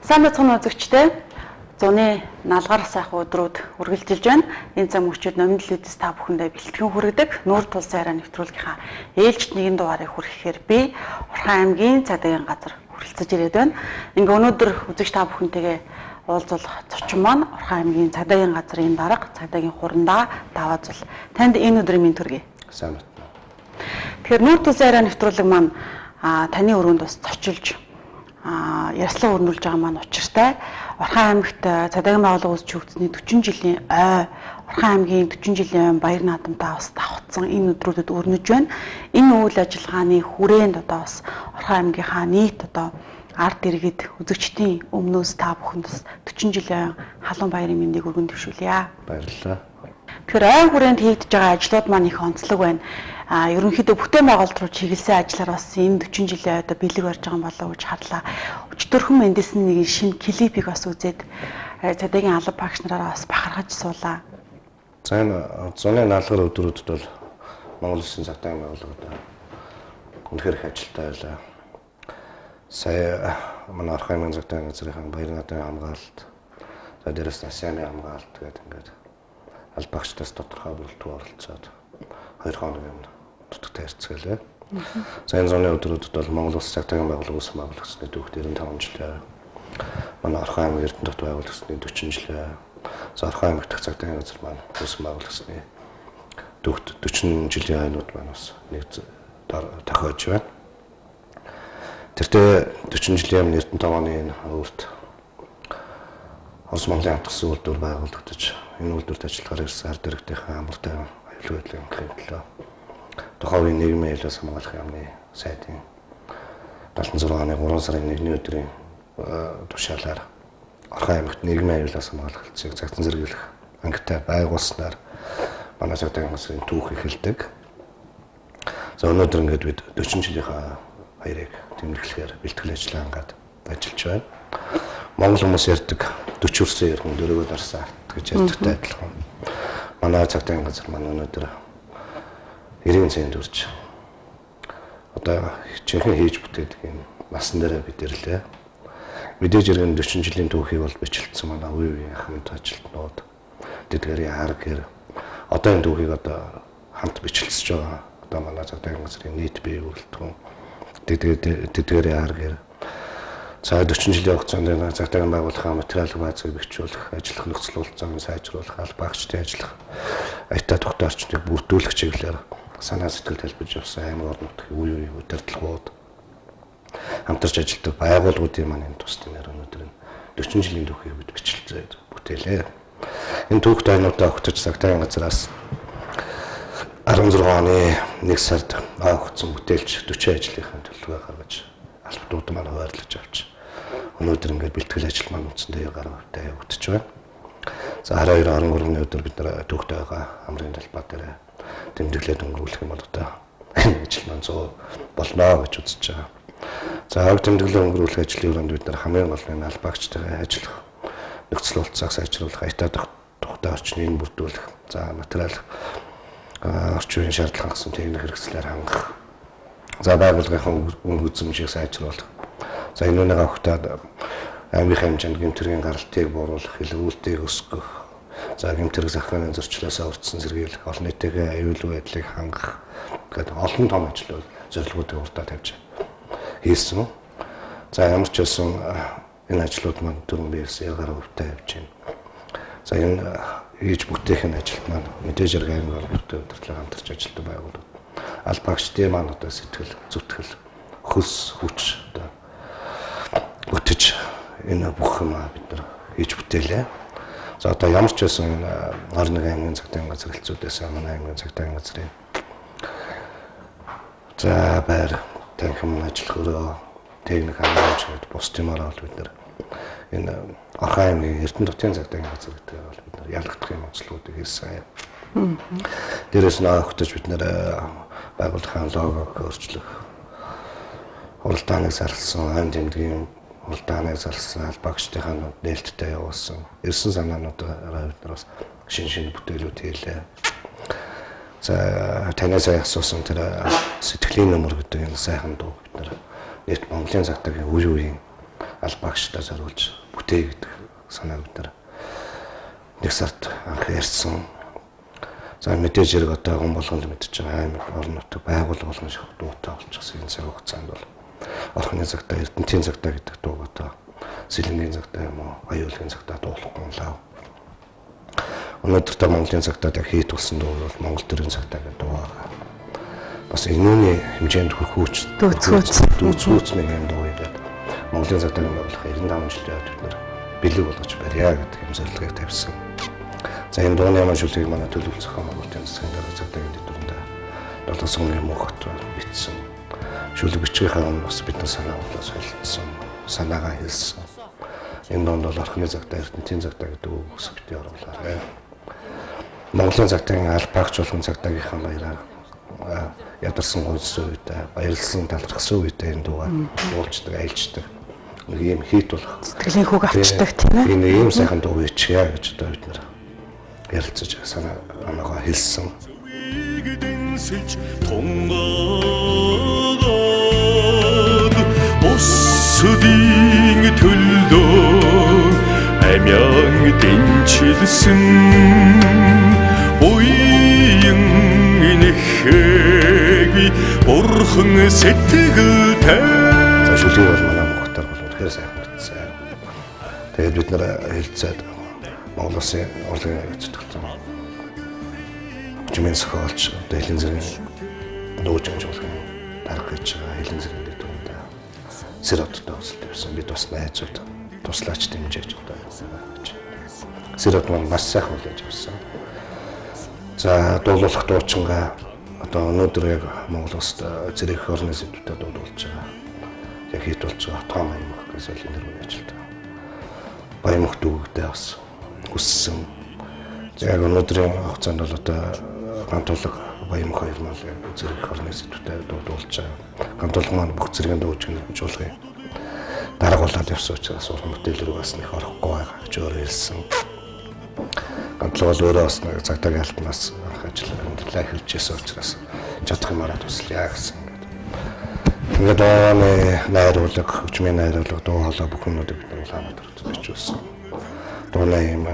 Сайн бацхан үзэгчтэй зуны налгаар сайхан өдрүүд үргэлжилж байна. Энэ зам өчид номинлүүдээс та бүхэндээ бэлтгэн хүргэдэг Нүүр тул сайраа нэвтрүүлгийнхаа ээлжид нэгэн дугаарыг хүрэхээр би Орхон аймгийн цагдаагийн газар хүрэлцэж ирээд байна. Ингээ өнөөдөр үзэгч та бүхэнтэйгээ уулзах зочин маань Орхон аймгийн цагдаагийн газрын дарга цагдаагийн хурандаа Даваазул. Танд энэ өдрийн мэнд хүргэе. Сайн байна. Тэгэхээр Нүүр тул сайраа нэвтрүүлэг маань таны өрөөнд бас зочилж ярьслан өрнүүлж байгаа маань учиртай. Орхон аймагт цагдаагийн байгууллага үүсч өгдсөний 40 жилийн ой, Орхон аймгийн 40 жилийн баяр наадамтай бас давхцсан энэ өдрүүдэд өрнөж байна. Энэ үйл ажиллагааны хүрээнд одоо бас Орхон аймгийнхаа нийт одоо ард иргэд үзэгчдийн өмнөөс та бүхэнд бас 40 жилийн халуун баярын мэндийг өргөн дэвшүүлье. Баярлалаа. Тэгэхээр ой хүрээнд хийгдэж байгаа ажлууд маань их онцлог байна. Ерөнхийдөө бүтээн байгуулалт руу чиглэсэн ажиллаар бас энэ 40 жилийн ойд бэлэг барьж байгаа болоо гэж харлаа. Өчтөрхөн эндээс нэг шинэ клипийг бас үзээд цагдаагийн алба багш нараараа бас бахархаж суулаа. За энэ зуны налгар өдрүүдэд бол Монгол Улсын цагдаагийн байгууллагууд үнэхээр их ажилтай байлаа. Сая манай Орхон аймгийн цагдаагийн газрын баяр наадмын хамгаалалт, за дээрээс ASEAN-ы хамгаалалт гэдэг ингээд алба багчдаас тодорхой бүрэлдэхүүн оролцоод 2 хоног юм дутагтай харьцаалаа. За энэ зуны өдрүүдэд бол Монгол Улс цагдаагийн байгууллага үүсгэн байгуулагдсны түүх 95 жилээ. Манай Орхон аймгийн Эрдэнэт байгуулагдсны 40 жилээ. За Орхон аймгийн цагдаагийн газар маань үүсгэн байгуулагдсны түүх 40 жилийн хойнууд маань бас нэг тохиож байна. Тэртээ 40 жилийн Эрдэнэт оны энэ өөрт Орос Монголын хамтгсан үйлдвэр байгуулагдаж энэ үйлдвэрт ажиллахаар ирсэн ард иргэдийн амар тайван аюулгүй байдлын төлөө тухайн нийгмийн аюулаас хамгаалах яамны сайдын 76 оны 3 сарын 1-ний өдрийн тушаалаар Орхон аймагт нийгмийн аюулаас хамгаалах хэлцээг загсан зэрэглэх ангитай байгуулснаар манай цагдаагийн газрын түүх эхэлдэг. За өнөөдөр ингээд бид 40 жилийнхаа баярыг тэмдэглэхээр бэлтгэл ажиллагаа ангаад ажиллаж байна. Монгол хүмүүс ярьдаг 40 өрсөн ярхан дөрөвөөр дарсан арт гэж ярьдагтай адилхан. Манай цагдаагийн газар маань өнөөдөр 90 цент үрж одоо жинхэнэ хийж бүтээдэг юм насан дээр бид ирлээ. Мэдээж иргэн 40 жилийн түүхийг бол бичлэлсэн манай үе хамт ажилтнууд тэдгээрийн арга гэр одоо энэ түүхийг одоо хамт бичлэлсэж байгаа. Одоо манай цагдаагийн газрын нийт бие бүрэлдэхүүн тэдгээрийн арга гэр за 40 жилийн хугацаанд энэ цагдаагийн байгууллагын материал баазыг бэхжүүлэх, ажиллах нөхцөл болцоог сайжруулах, алба багчдын ажиллах, аятаа тогтоо орчныг бүрдүүлэх чиглэлээр санаа сэтгэл талбарж явсан аймаг орон нутгийн үе үеийн удирдлагууд хамтарч ажилладаг байгууллагуудын маань энэ тус нэр өнөөдөр 40 жилийн түүхийг бид бичлэлцээд бүтээлээ. Энэ түүх тайнуудаа өгтөж цагдаагийн газраас 16 оны 1 сард өгсөн бүтээлч 40 ажлынхаа төлөвлөгөө гаргаж албадууд маань хуваарлаж авч өнөөдөр ингээд бэлтгэл ажил маань үндсэндээ гараа тавьтай явагдаж байна. За 22-23-ны өдөр бид нар түүхтэй байгаа амрын талбай дээр тэмдэглээд өнгөрүүлэх юм бол одоо ажил маань 100 болно гэж үзэж байгаа. За аг тэмдэглэл өнгөрүүлэх ажлын өрөөнд бид нар хамгийн гол нь алба багчтайгаа ажиллах, нөхцөл болцоог сайжруулах, аятаа тогтоо орчныг бүрдүүлэх, за материал орчин үеийн шаардлага хангасан техник хэрэгслээр хангах, за байгууллагын үн үзмжийг сайжруулах. За энэ нэг авахтаад аймгийн хэмжээнд гэмтэргийн гаралтыг бууруулах, хэлбэлтийг өсгөх, за гэмтэрэг захиргааны зөрчлөөс урдсан сэргийлэх, олон нийтэйгээ аюулгүй байдлыг хангах гэдэг олон том ажил зорилгоодыг урдаа тавьж хийсэн. За ямар ч байсан энэ ажлууд маань дөрвөн биес гараа өвтэй явж байна. За энэ хийж бүтээх энэ ажил маань мэдээж хэрэг аймаг орнуудтай удирдлага хамтарч ажилладаг байгууллага. Алба багчдын маань одоо сэтгэл, зүтгэл, хөс, хүч одоо бүтэж энэ бүх юм бид нар хийж бүтээлээ. За одоо ямар ч байсан орны аймгийн цагдаагийн газар хэлцүүдээс манай аймгийн цагдаагийн газрын за байр танхим ажиллах өрөө техник хамгаалалт бус тэмээр бол бид нар энэ Орхон аймгийн Эрдэнэт хотын цагдаагийн газар гэдэг бол бид нар ялгдах юм онцлогуудыг хийсэн. Дээрээс нь өгтөж бид нар байгууллагын логог өөрчлөх, уралдааныг зарласан, айн тэмдгийн уралдааныг зарласан, алба багчдынхаа нээлттэй явуулсан. Ирсэн санаануудаараа бид нар бас шинэ бүтээлүүд хийлээ. За танаас асуусан тэр сэтгэлийн нөмөр гэдэг энэ сайхан дуу бид нар нийт Монголын цагдаагийн үе үеийн аль багштай зориулж бүтээ гэдэг санааг бид нар нэг сард анх ярьсан. За мэдээж хэрэг одоо хүн болгонд мэдчихэж байгаа амар орон нутаг байгууллага болгон шиг дуутай болчихсон энэ цаг хугацаанд бол орхны цагтаа эрдэнтийн цагтаа гэдэг дуу одоо сэлэнгийн цагтаа юм уу аюулын цагтаа дуулахгүй лав. Өнөөдөр та Монголын цагтаа хийт болсон дуу бол Монгол төрийн цагтаа гэдэг дуу байгаа. Бас энэний хэмжээнд хүрхүүч дүүцүүцмэн юм дуу гэдэг. Монголын цагтаа болох 95 жилийн явд бид нар бэлэг болгож барья гэдэг юм зорилгыг тавьсан. За энэ дууны маань шүлгийг манай төлөв зохион Монголын засгийн дарга цагтаагийн дэвтэрнэ 7 сарын мөхөт бичсэн. Шүлэг бичгийнхаа өмнө бас бид нар санаа бодлоо солилцсон. Санаагаа хэлсэн. Энэ донд бол орхны цагтаа эрдэнтийн цагтаа гэдэг үг битгий оруулаарай. Монголын цагтаагийн аль багч болгон цагтаагийнхаа баяраар ядарсан гойсон үедээ баярлсан талархсан үедээ энэ дуугаар дуулцдаг, айлчдаг. Нэг юм хийт болох. Сэтгэлийн хүүг авчдаг тийм ээ. Энэ ийм сайхан дуу бичье гэж одоо бид нар ярилцаж санаа оноогоо хэлсэн. Бусдын төлөө амян дэнчилсэн буян инэхэг бурхан сэтгэлтэй. За шүлгийг бол манай мөхтөр бол үнэхээр сайхан бичсэн. Тэгээд бид нэр хэлцээд Монгол Улсын урлагийн аяцдагсан. Хүчмэн сохиолч Дэлэн зэрэг нөөжмж болгон дарга гэж байгаа Хэлэн зэрэг дэвтэрнэ. Сэроттой уулзалт тавьсан. Бид бас найзууд туслаач дэмжиж одоо гэж. Сэрот маань маш сайхан үлээж авсан. За дуулах дуучингаа одоо өнөөдөр яг Монгол Улсад зэрэг орны сэдвүүдэд дуулж байгаа. Яг хийт болж байгаа том юм гэж солино нэр ажилтаа. Баямх дүүгдээ бас хүссэн. Яг өнөөдрийн хугацаанд бол одоо гантуулга баямх хоёр мал зэрэг орны сэдвүүдэд дуулж байгаа. Гантуулга маань бүх зэргийн дууж гэж болгоё. Дарга болоод явсан учраас уран бүтээл рүү бас нэг орохгүй байгаа гэж өөрөө хэлсэн. Гантуулга бол өөрөө бас нэг цагтаагийн альбанаас анх ажиллаа эхэлж байсан учраас чадах юмараа туслая гэсэн. Ингээд оны найруулга, хүчмэн найруулга, дуу хоолой бүх юмнуудыг бид улаанаар бичүүлсэн. Дууны юм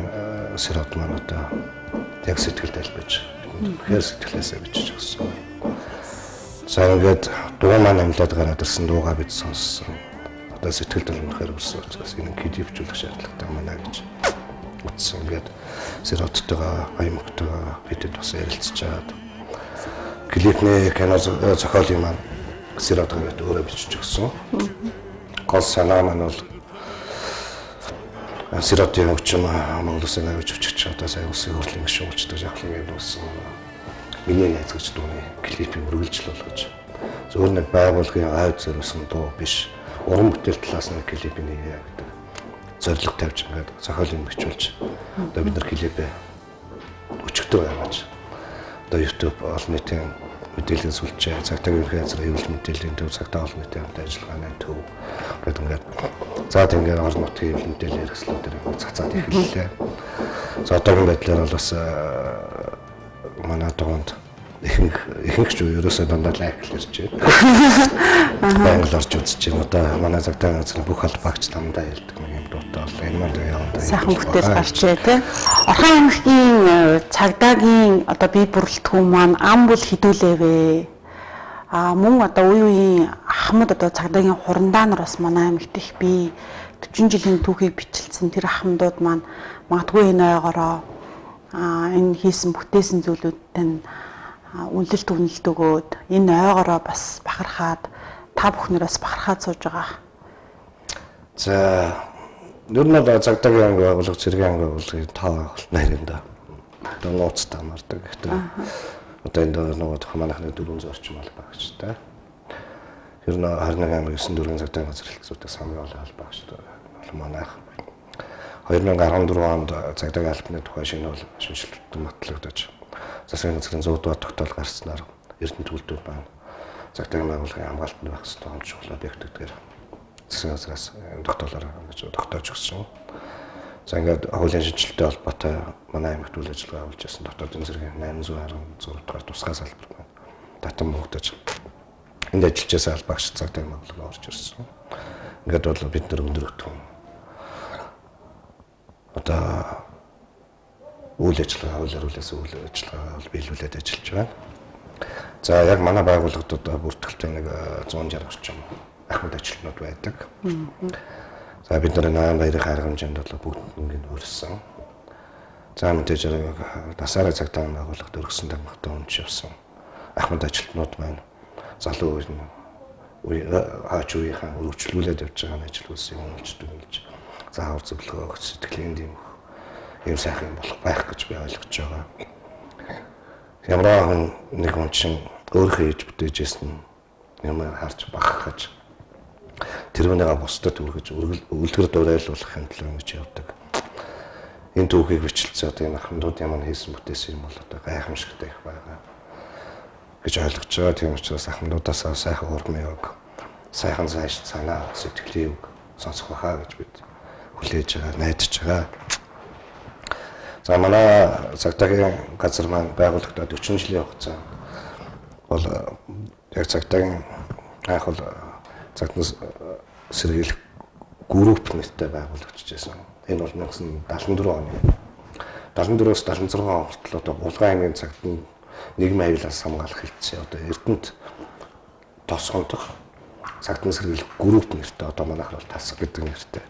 сэрот маань одоо яг сэтгэлдээ л бич. Тэгэхээр сэтгэлээсээ бичиж өгсөн. За ингээд дуу маань амлаад гараад ирсэн дуугаа бид сонссон. Одоо сэтгэлд өнөхөр өрсөн учраас энэ клипжүүлэх шаардлагатай байна гэж утсан. Ингээд сэроттойгоо, аймагтойгоо бидэд бас ярилцж чаад. Клипний кино зохиолын маань сэротойгоо өөрөө бичиж өгсөн. Гол санаа маань бол сэротын хүчм Монгол Улсын авч өчч одоо сая улсын хурлын гишүүнчдээ жавхлын явуулсан. Миний найз гэж дууны клипийг үргэлжлэл болгож зөвөр нэг байгууллагын айд зориулсан дуу биш. Уран бүтээл талаас нь клипийг нэгэ гэдэг зорилго тавьж ингээд зохиолын бичүүлж одоо бид нар клипээ өчгдөр байгаач. Одоо YouTube олон нийтийн мэдээллийн сүлжээ, цагтаагийн ерхий газрын аюул мэдээллийн төв, цагтаа олон нийтийн хамт ажиллагааны төв гэдэг ингээд за тэгээд орон нутгийн мэдээллийн хэрэгслүүдээр цацаад эхэллээ. За одоогийн байдлаар бол бас манай дуунд ихэнх ч ерөөсөө дандаа лайк хэлж байна. Баяр орж үзэж байна. Одоо манай цагтаагийн газрын бүх албаагч дандаа ярьдаг юм дуутай бол энэ маань яваа. Сайхан бүтээл гарчээ тий. Орхон аймгийн цагдаагийн одоо бие бүрэлдэхүүн маань ам бүл хідүүлээвэ. Мөн одоо үе үеийн ахмад одоо цагдаагийн хурандаа нар бас манай аймагт их бий 40 жилийн түүхийг бичлсэн тэр ахмадууд маань магадгүй энэ ойгороо энэ хийсэн бүтээсэн зүйлүүдтэй нь үнэлэлт үнэлт өгөөд энэ ойгороо бас бахархаад та бүхнээс бахархаад сууж байгаа. За ер нь бол цагдаагийн анги байгууллага, цэргийн анги байгууллагын тав нарийнда. Одоо нууцтай мардаг гэхдээ одоо энэ нөгөө манайхны 400 орчим албаагчтай. Ер нь 21 аймаг 9 дөрвөн цагдаагийн газар хэлтсүүдтэй самын албаагчтай бол манайх 2014 онд цагдаагийн албаны тухай шинэ бол шинжилэлт батлагдаж засгийн газрын 100 дугаар тогтоол гаргаснаар Эрдэнэт үйлдвэр байна. Цагдаагийн байгууллагын хамгаалтанд байх ёстой хамт чухал объект гэдгээр засгийн газраас тогтоолоор ингэж тогтоож өгсөн. За ингээд хуулийн шинжилэлтэй холбоотой манай аймагт үйл ажиллагаа явуулж байсан дотоодын зэргийн 816 дугаар тусгай салбар байна. Татан мөнгөдөж энд ажиллаж байсан албаагч цагдаагийн байгууллага орж ирсэн. Ингээд бол бид нар өндөрлөгдөн одоо үйл ажиллагаа, хууль хариулсан үйл ажиллагаа бол биелүүлээд ажиллаж байна. За яг манай байгууллагад одоо бүртгэлтэй нэг 160 орчим ахмад ажилтнууд байдаг. За бид нар 80-ийн арга хэмжээнд бол бүгд нэг өөрсөн. За мэдээж дасаараа цагтаа байгууллагад өргөсөн дамгтай унж явсан ахмад ажилтнууд байна. Залуу үе хаач үеийнхэн үргэлжлүүлээд явж байгаа ажил үйлсийг өмөлждөг гэж заавар зөвлөгөө өгч сэтгэлийн дэмэх юм сайхан юм болох байх гэж би ойлгож байгаа. Ямар нэг хүн чинь өөрөө хийж бүтээжсэн юм харж багахж тэрүүнийгээ бусдад үргэж үлгэр дуурайлуулах хэмтлэн гэж явдаг. Энэ түүхийг бичлэлцээ одоо энэ ахмадуудын маань хийсэн бүтээсэн юм бол одоо гайхамшигтай их байгаа гэж ойлгож байгаа. Тийм учраас ахмадуудаас сайхан урмын үг, сайхан цааш санаа, сэтгэлийн үг сонсох байхаа гэж бид хүлээж байгаа, найдаж байгаа. За манай цагтаагийн газар маань байгуулагдаад 40 жилийн хугацаа бол яг цагтаагийн анх бол цагтнаас сэргийлэх групп нэртэй байгуулагдчихсан. Энэ бол 1974 оны 74-өөс 76 он хүртэл одоо Булган аймгийн цагт нийгмийн аюулаас хамгаалах хэлтсээ одоо Эрдэнэт тосгондох цагтнаас сэргийлэх групп нэртэй одоо манайх бол тасаг гэдэг нэртэй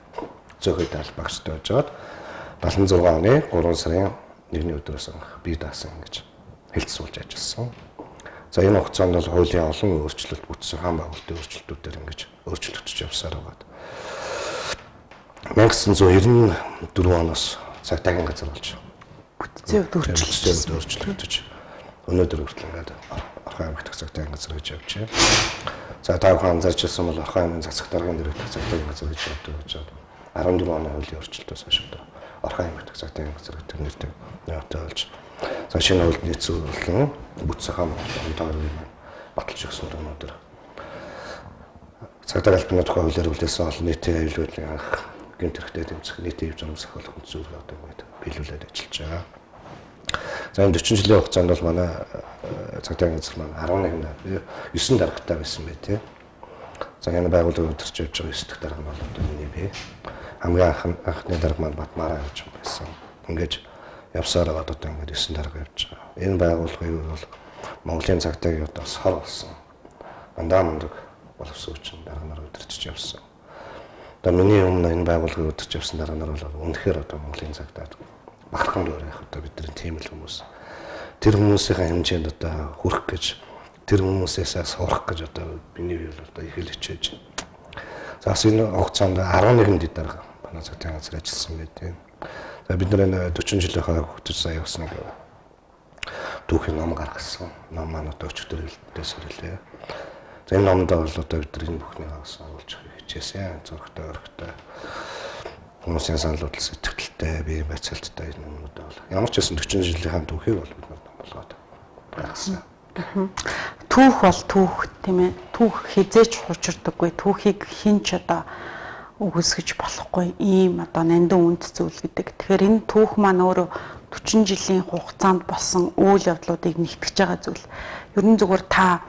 зөөхөд албагчтай байж байгаад 76 оны 3 сарын 1-ний өдрөөс бие даасан гэж хэлцүүлж ажилласан. За энэ хугацаанд бол хуулийн олон өөрчлөлт бүтсэн хаан байгуулалтын өөрчлөлтүүдээр ингэж өөрчлөгдөж явсаар байгаа. 1994 оноос цагтаагийн газар болж бүтцээ өөрчлөгдөж өнөөдөр хүртэл ингээд Орхон аймагт цагтаагийн газар гэж явж байна. За та бүхэн анзаарч ирсэн бол Орхон аймгийн засаг даргын дэргэдэх цагтаагийн газар гэж явдаг гэж байна. 14 оны хуулийн өөрчлөлтөөс хойш Орхон аймагт цагтаагийн газар гэдэг нэртэй явтай болж. За шинэ хууль нийцүүлэн бүтцээ хаан байгуулалтын баталж өгсөн өнөөдөр цагтаагийн албаны тухай хуулиар үлдээсэн олон нийтийн аюулгүй анх гэмт хэрэгтэй тэмцэх нийтийн хэв зурмсах болох зүйлс одоо ингээд биелүүлээд ажиллаж байгаа. За энэ 40 жилийн хугацаанд бол манай цагтаагийн газар маань 9 даргатай байсан бай тээ. За энэ байгууллагын өдөрч явж байгаа 9 дахь дарга нь бол одоо миний бие. Хамгийн анхны дарга маань Батмараа гэж байсан. Ингээд явсаар байгаа одоо ингээд 9 дарга явж байгаа. Энэ байгууллагыг бол Монголын цагтаагийн удаас хор болсон. Андаа мундаг боловсон хүчин дарга нар өдөрч явсан. Одоо миний өмнө энэ байгууллагыг өдөрч явсан дарга нар бол үнэхээр одоо Монголын цагтаад багтхан дөрөв яг одоо бидний тийм л хүмүүс. Тэр хүмүүсийн хэмжээнд одоо хүрэх гэж тэр хүмүүсээс сурах гэж одоо миний бие бол одоо их л хичээж байна. За энэ хугацаанд 11 дарга манай цагтаагийн газар ажилласан байдаг. За бид нар 40 жилийнхаа хөгжиж сая явсан нэг түүхийн ном гаргасан. Ном маань одоо өчигдөр хэлдээс ирлээ. За энэ номд бол одоо бид нар энэ бүхнийг агуулж хичээсэн. Зургтай өргөтэй хүмүүсийн саналууд сэтгэлтэй, бие байцаалттай энэ юмнууд бол ямар ч байсан 40 жилийнхаа түүхийг бол бид нар ном болгоод гаргасан. Түүх бол түүх тийм ээ. Түүх хизээч хучирдаггүй. Түүхийг хинч одоо үгүйсгэж болохгүй ийм одоо нандин үнд зүйл гэдэг. Тэгэхээр энэ түүх маань өөрөө 40 жилийн хугацаанд болсон үйл явдлуудыг нэгтгэж байгаа зүйл. Ер нь зүгээр та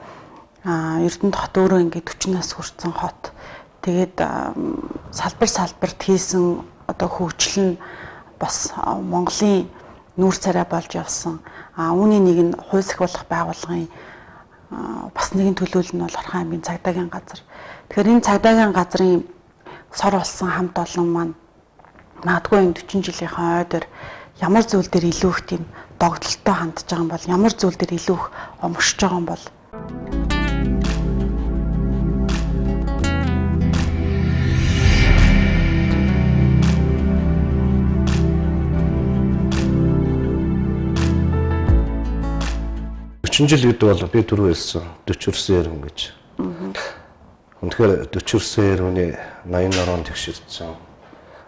Эрдэнэт хот өөрөө ингээд 40-аас хүрсэн хот. Тэгээд салбарт хийсэн одоо хөгжил нь бас Монголын нүүр царай болж явсан. Үүний нэг нь хууль сахиулах байгууллагын бас нэгэн төлөөлөл нь бол Орхон аймгийн цагдаагийн газар. Тэгэхээр энэ цагдаагийн газрын сор болсон хамт олон маань магадгүй энэ 40 жилийнхаа ойдор ямар зүйл дээр илүү их тийм догдолтой хандж байгаа юм бол ямар зүйл дээр илүү их омгшиж байгаа юм бол жил гэдэг бол би түрүү хэлсэн 40 өрсөн ярим гэж. Үнэхээр 40 өрсөн ярмны 80 норон тэгшэрсэн,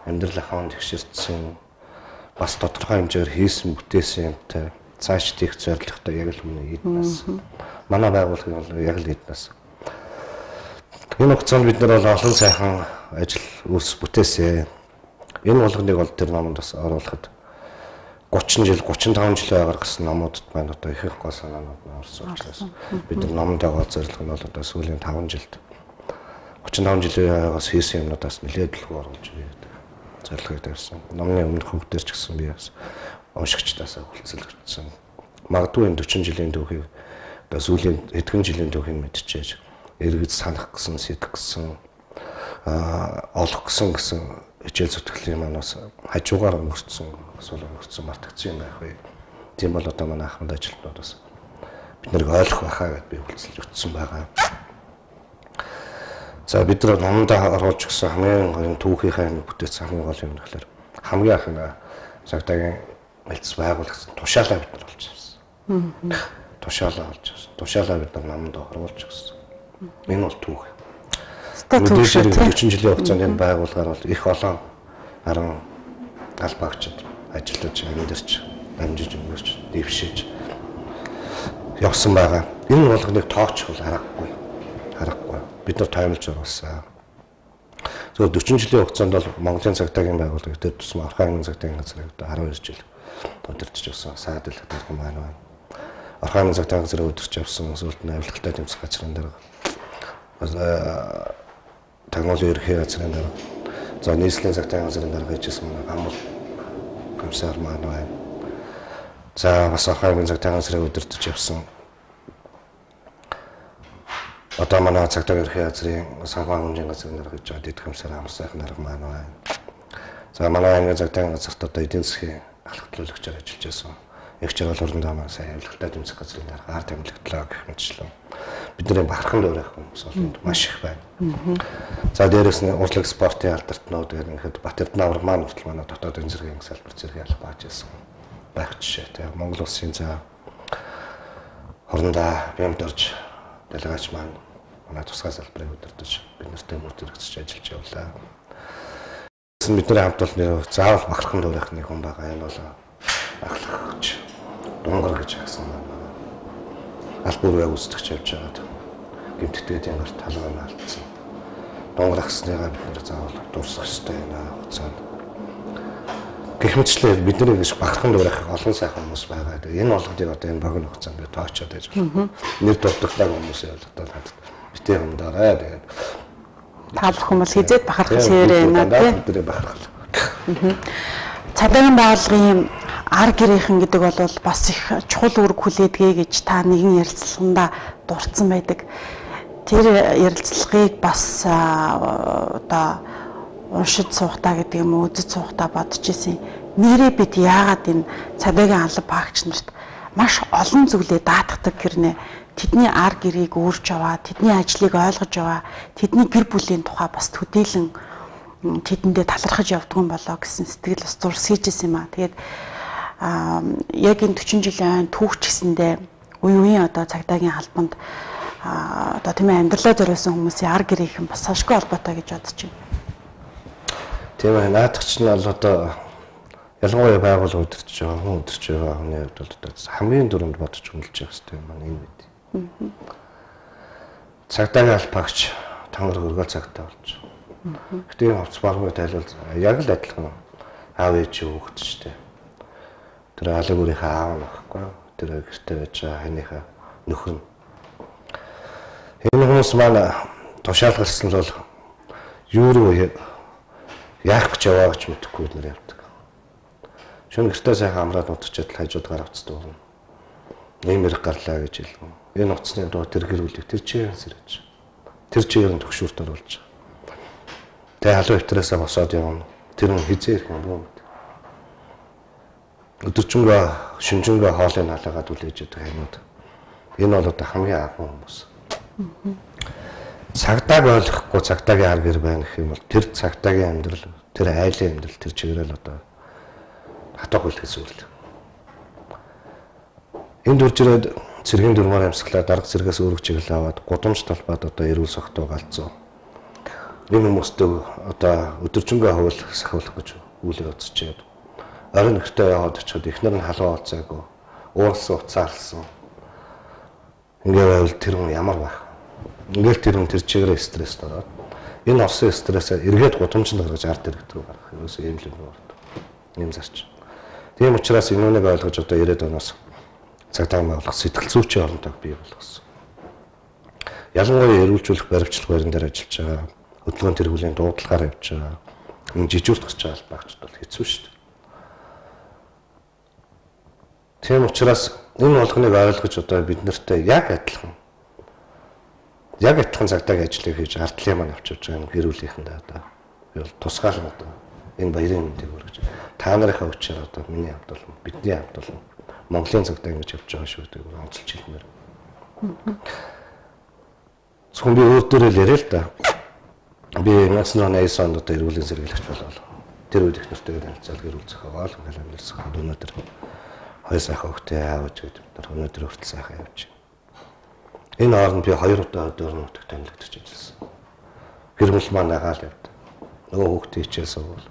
амьдрал ахуйн тэгшэрсэн, бас тодорхой хэмжээгээр хийсэн бүтээсэн юмтай цааш тийх зорилготой яг л хүний эднээс. Манай байгууллага бол яг л эднээс. Энэ хугацаанд бид нар бол олон сайхан ажил үйлс бүтээсэн. Энэ болгоныг бол тэр номонд бас оруулахад 30 жил 35 жил гаргасан номуудад маань одоо их гол санаанууд нь орсон учраас бид нар номдоо зорилго нь бол одоо сүүлийн 5 жилд 45 жилээс хийсэн юмнуудаас нэлээд дэлгүүр оруулж ирээд зорилгыг тавьсан. Номны өмнөх хүүхдэр ч гэсэн би бас уншигчдаасаа хүлцэлгэрсэн. Магадгүй энэ 40 жилийн түүхийг сүүлийн хэдхэн жилийн түүхийг мэдчихэж эргэж санах гэсэн, сэтгэх гэсэн, олох гэсэн хичээл зүтгэлийн манаас хажуугаар өнгөрцөн, эсвэл өнгөрцөн мартагдсан юм байх вэ? Тийм бол одоо манай ахмад ажилтнууд бас бид нарыг ойлгох байхаа гэдээ би хүлцэлж өтсөн байгаа. За бид нар номдоо оруулж өгсөн хамгийн гол түүхийнхээ нэг бүтээсэн хамгийн гол юм нь гэхээр хамгийн анхны цагтаагийн хэлц байгуулагдсан тушаалаа бид нар олж авсан. Тушаалаа олж авсан. Тушаалаа бид нар номдоо оруулж өгсөн. Энэ бол түүх. Мэдээж 40 жилийн хугацаанд энэ байгууллагаар бол их олон харин албаагчид ажиллаж амьдарч, амжиж өнгөрч, дэвшиж явсан байгаа. Энэ болгоныг тоочвол харахгүй. Бид нар таймлж оруулсан. Зөв 40 жилийн хугацаанд бол Монголын цагдаагийн байгууллага дээр тусмаа Орхон аймгийн цагдаагийн газрыг 12 жил удирдах явсан. Саад л гэдэг юм байна. Орхон аймгийн цагдаагийн газрыг удирдах явсан. Сүүлд нь авилгалтай тэмцэх газрын дараа тагнуулын ерхий газрын дараа за нийслэлийн цагдаагийн газрын дараа хийжсэн амар комиссар маань байна. За бас Орхон аймгийн цагдаагийн газрыг удирдах явсан. Одоо манай цагдаагийн ерхий газрын санхүү хэмжээний газрын дараа гэж байгаа дэд комиссар амар сайхан нарга маань байна. За манай аймгийн цагдаагийн газарт одоо эдийн засгийн ахлагдлуулагчаар ажиллаж байсан. Ягч байгууллагын дамаа сайн авилгалтай тэмцэх газрын дараа ард амьлагдлаа гэх мэтчлэн бидний бахархан дуурайх хүмүүс бол маш их байна. За дээрэс нь урлаг спортын алдартнууд гэхэд Батэрдэн авраг маань хүртэл манай дотоодын зэргийн салбар зэрэг алах бааж байсан байх жишээ. Тэгээ Монгол улсын за хорондоо бямд орж делегаач маань манай тусгай салбарыг удирдах бид нартай мөр зэрэгцэж ажиллаж явлаа. Бидний хамт бол заавал бахархан дуурайх нэг хүн байгаа. Энэ бол ахлагч дунгар гэж хэлсэн байна. Албаар үүсгэж явж байгаа. Гэмтдээд ямар талбай алдсан. Дунгар ахсныгаа бид нэр заавал дурсах ёстой байна хугацаанд. Гэх мэтчлээ бидний гэж бахархан дуурайх олон сайхан хүмүүс байгаа. Энэ болгодыг одоо энэ богино хугацаанд би тоочод байж байна. Нэр дурдлагтай хүмүүсээ одоо хадад битээ юмдаарай тэгээд та бүхэн бол хизээд бахархаж шээрээ байна тийм бахархал. Цагдаагийн байгууллагын ар гэрийнхэн гэдэг бол бас их чухал үүрэг хүлээдгээ гэж та нэгэн ярилцлаганда дурдсан байдаг. Тэр ярилцлагыг бас одоо уншиж суухдаа гэдэг юм уу, үзэж суухдаа бодож исэн. Нэрээ бид яагаад энэ цагдаагийн алба багч нарт маш олон зүйлээ даатгадаг гэрнэ. Тэдний ар гэрийг өөрч аваа, тэдний ажлыг ойлгож аваа, тэдний гэр бүлийн тухай бас төдийлөн тэдэндээ талархаж явдаг юм болоо гэсэн сэтгэл бас зурсгийж исэн юм аа. Тэгээд яг энэ 40 жилийн түүхч гэсэндээ үе одоо цагдаагийн албанд одоо тийм амьдралаа зориулсан хүмүүсийн ар гэрийнхэн бас сашгүй холбоотой гэж бодож байна. Тийм ээ, наадахч нь бол одоо ялангуяа байгууллага удирдах байгаа, хүн удирдах байгаа хүний хувьд бол одоо хамгийн дөрөнд бодож хүндэлж явах хэрэгтэй юм байна энэ мэд. Цагдаагийн албаагч тангар хөргөл цагтаа болж. Гэтэ энэ хувцас багмыг тайлбал яг л адилхан аав ээж хүүхэд ч тийм. Тэр алаг өөрийнхөө аав нөхгүй. Тэр гэртээ байж байгаа ханийхаа нөхөн. Энэ хүмүүс маань тушаалгалсан л бол юу руу яах гэж яваа гэж мэдэхгүй нэр явдаг. Шөнө гэртээ сайхан амраад утчихад хажууд гар авцдаг юм. Нэмэр гарлаа гэж хэлв. Энэ утасны дуу тэр гэрүүлэг тэр чигээр сэрэж. Тэр чигээр нь төгшүүрт оруулж. Тэгээ халуун хвтараасаа босоод явна. Тэр нь хизээ ирэх юм бүү. Өдөржингөө шинжэнгөө хоолыг халаагаад үлээж яддаг юмуд. Энэ бол одоо хамгийн агуу хүмүүс. Цагдааг ойлгохгүй цагдаагийн ар гэр байна гэх юм бол тэр цагдаагийн амьдрал, тэр айлын амьдрал, тэр чигээрэл одоо хатах үйл гэсэн үг. Энд үрж ирээд цэргийн дөрмөр амьсгалаа дарга зэрэгээс өөрөг чиглэл аваад гудамж талбайд одоо эрүүл сохтуу галзуу. Энэ хүмүүстэй одоо өдөржингөө хөвөл сахиулах гэж үйлээ өцчихэд орон нөхдөд яваад очиход эхнэр нь халуун олцаагүй уурсан уцаалсан. Ингээ байвал тэр хүн ямар байх. Ингээл тэр хүн тэр чигээрээ стресст ороод энэ орсон стрессээ эргээд гудамжинд гаргаж ард иргэд рүү гарах. Ерөөсөө ийм л юм байна. Ийм зарч. Тийм учраас энүүнийг ойлгож одоо 90-ад оноос цагдаагийн байгууллага сэтгэл зүйчийн оронтойг бий болгосон. Ялангуяа эрүүлжүүлэх баримтлах байран дээр ажиллаж байгаа хөдөлгөөн тэргүүлийн дуудлагаар явж байгаа. Энэ жижигт гарч байгаа албаагчд бол хэцүү шүү дээ. Тийм учраас энэ болгоныг ойлгож одоо бид нартай яг адилхан цагдаагийн ажлыг хийж ардлын маань авчиж байгаа гэр бүлийнхэндээ одоо би бол тусгаалan одоо энэ баярын мэндийг хүргэж та нарынхаа хүчээр одоо миний хамт бол бидний хамт бол Монголын цагдаа ингэж явж байгаа шүү гэдэг онцолж хэлмээр. Зөвхөн би өөртөө л яриа л да. Би 1980 онд одоо эрүүлийн сэргийлэгч болов. Тэр үед их нэртэйгээр танилцал гэр бүл зохиогоол ингээл амьдсан. Өнөөдөр хоёр сайхан хөхтэй аавч гэдэг бид өнөөдөр хүртэл сайхан явж байна. Энэ хооронд би 2 удаа өдөр нутагт амьлагдаж ажилласан. Гэр бүл маань нагаал явд. Нөгөө хөхтэй хичээл сурвал.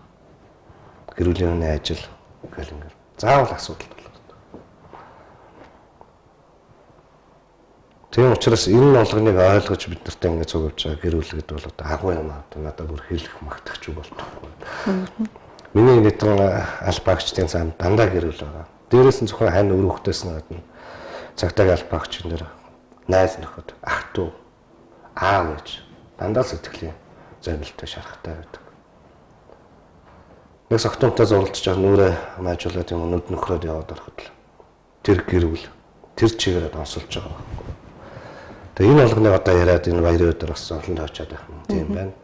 Гэр бүлийн ажил гэл ингээл заавал асуудал болоод. Тийм учраас энэ болгоныг ойлгож бид нартай ингэ цугавж байгаа гэр бүл гэдэг бол одоо агуу юм аа. Надад бүр хэлэх магтах ч болтохгүй. Миний нэгэн албаагчдын зам дандаа гэр бүл байгаа. Дээрээс нь зөвхөн хань өр хөхтэйс гадна цагдаагийн албаагчдын дээр найз нөхөд, ах トゥ, аав ээж дандаа сэтгэлийн зорилттой шарахтай байдаг. Нэг согтомтой зурлаж байгаа нүрэ маажуулаад юм нүд нөхрөөд яваад ороход л тэр гэр бүл тэр чигээрээ донсолж байгаа. Тэгээ энэ болгоныг одоо яриад энэ баярын өдөр бас олон тавьчаад байх юм тийм байна.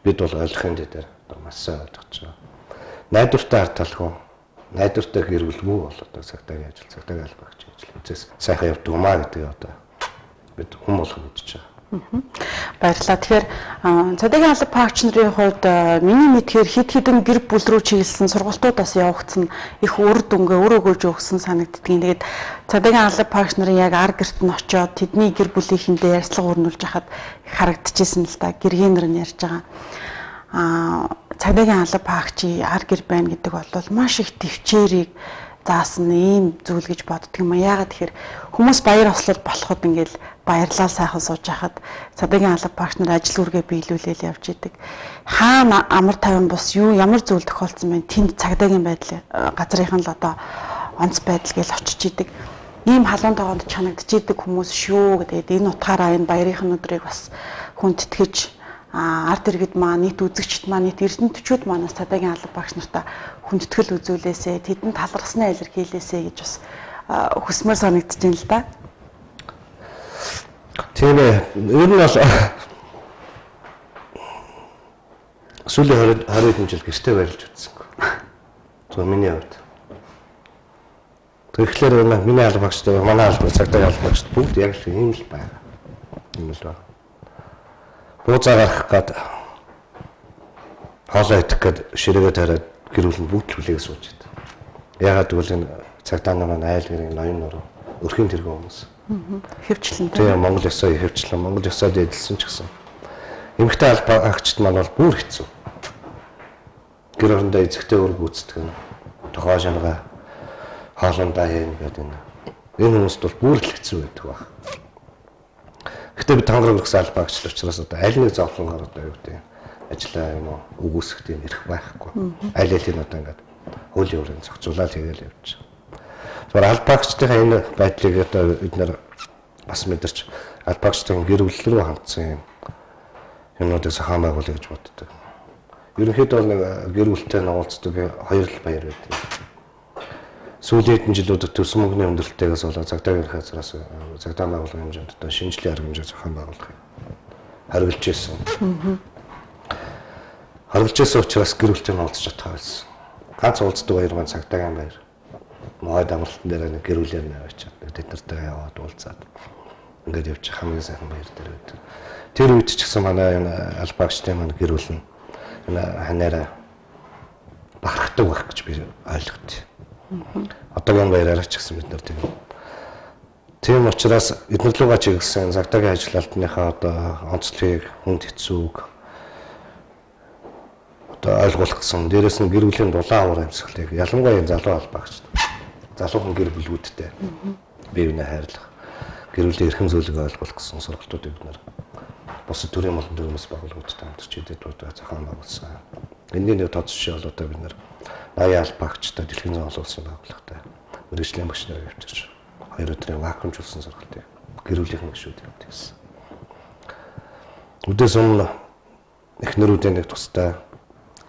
Бид бол ойлгохын дээр маш сайн ойлгож байгаа. Найдвартай ард талхуу, найдвартай гэр бүлгүй бол одоо цагдаагийн ажил, цагдаагийн албаагч ажил үзээс сайхан явдаг юм аа гэдэг одоо бид хүм болгох гэж байгаа. Баярлалаа. Тэгэхээр цагдаагийн албаагч нарын хувьд миний мэдхээр хэд хэдэн гэр бүл рүү чиглэсэн сургалтуудаас явагдсан их үр дүнгээ өрөөгөөж өгсөн санагддгийн. Тэгээд цагдаагийн албаагч нарын яг ар гэрт нь очиод тэдний гэр бүлийнхэндээ ярьцлага өрнүүлж хахад харагдчихсэн л да. Гэргийнэр нь ярьж байгаа. Цагдаагийн албаагчийн ар гэр байна гэдэг бол маш их төвчээрийг заасан ийм зүйл гэж боддөг юм а. Яагаад тэгэхээр хүмүүс баяр ослол болоход ингээл баярлал сайхан сууж хахад цагдаагийн албаагч нар ажил үргээ биелүүлээл явж идэг. Хаана амар тайван бус юу ямар зүйл тохиолдсон бэ? Тэнд цагдаагийн байдал газрынхан л одоо онц байдал гэж очиж идэг. Ийм халуун тогоонд чанагдж идэг хүмүүс шүү гэдэг. Энэ утгаараа энэ баярын өдрийг бас хүндэтгэж ард иргэд маань нийт үзэгчд маань нийт эрдэмтдчүүд манаас цагдаагийн албаагч нартаа хүндэтгэл үзүүлээсэ тэдэнд талархснаа илэрхийлээсэ гэж бас хүсмээр санагдаж байна л да. Тийм ээ. Ер нь бол сүүлийн 20 жил гэртээ байрлаж үзсэн. Зөв миний хувьд. Тэгэхээр миний албаагчтай манай цагдаагийн албаагчд бүгд яг л ийм л байгаа. Ийм л байна. Бууцаа гарах гээд хоолой идэх гээд ширээгээ тараад гэр бүл нь бүгд хүлээг сууж идэв. Ягаад гэвэл энэ цагдаа намаа айл гэрийн ноён нуруу өрхийн тэргүүн хүмүүс. Хэвчлэн. Тийм Монгол ёсоо хэвчлэн Монгол ёсоод эдэлсэн ч гэсэн. Эмэгтэй албаагчд маань бол бүр хэцүү. Гэр орондоо эзэгтэй өрг гүйцэтгэх нь тохоо шангаа хоолундаа хийн гэдэг энэ хүмүүст бол бүр л хэцүү байдаг баг. Гэхдээ би тангараг гэсэн албаагч учраас одоо аль нэг зовлонгоор одоо юу гэдэг ажиллаа юм уу үгүйсэх тийм эрх байхгүй. Аль алийг одоо ингээд хуулийн өрөөнд зохицуулаад хийгээл явж байгаа. Зүгээр албаагчдын энэ байдлыг одоо бид нэр бас мэдэрч албаагчдын гэр бүл рүү хандсан юмнуудыг сахаан байгуулъя гэж боддог. Ерөнхийдөө нэг гэр бүлтэй уулздаг хоёр л баяр байдаг. Сүүлийн хэдэн жилүүдэд төсөв мөнгөний өндөрлөлтөөс болоод цагдаагийн газраас цагдаа байгууллагын хэмжээнд одоо шинжилгээ арга хэмжээ зохион байгуулах хариулж ирсэн. Хариулж ирсэн учраас гэр бүлтэй уулзч чадхаа байсан. Ганц уулздаг баяр маань цагдаагийн баяр. Мод амралтан дээр нэг гэр бүлээр наваачаад тэд нартай яваад уулзаад ингээд явж хамгийн сайхан баяр дээр байдаг. Тэр үед ч гэсэн манай энэ албаагчтай маань гэр бүл нь ханаараа бахархдаг байх гэж би ойлгосон. Одоогийн баяраар ч гэсэн бид нар тийм учраас эднэрлүүгээ чиглэсэн цагдаагийн ажил албаныхаа одоо онцлогийг хүнд хэцүүг одоо ойлгуулах гэсэн. Дээрээс нь гэр бүлийн дулаан уур амьсгалыг ялангуяа энэ залуу албаагчд залуухан гэр бүлүүдтэй биевнээ хайрлах, гэр бүлийн эрхэм зүйлийг ойлгох гэсэн сургалтуудыг бид нар бусад төрийн молон төрөөс байгууллагуудтай хамтарч идэд одоо зохион байгуулсан. Энэний нэг тод жишээ бол одоо бид нар 80 албаагчтай дэлхийн зам олуулсан байгууллагатай мэргэжлийн багш нарыг авчирч 2 өдрийн вакуумжуулсан сургалтыг гэр бүлийн гишүүд явуулдаг гэсэн. Үдээс өмнө эхнэрүүдийн нэг тустай,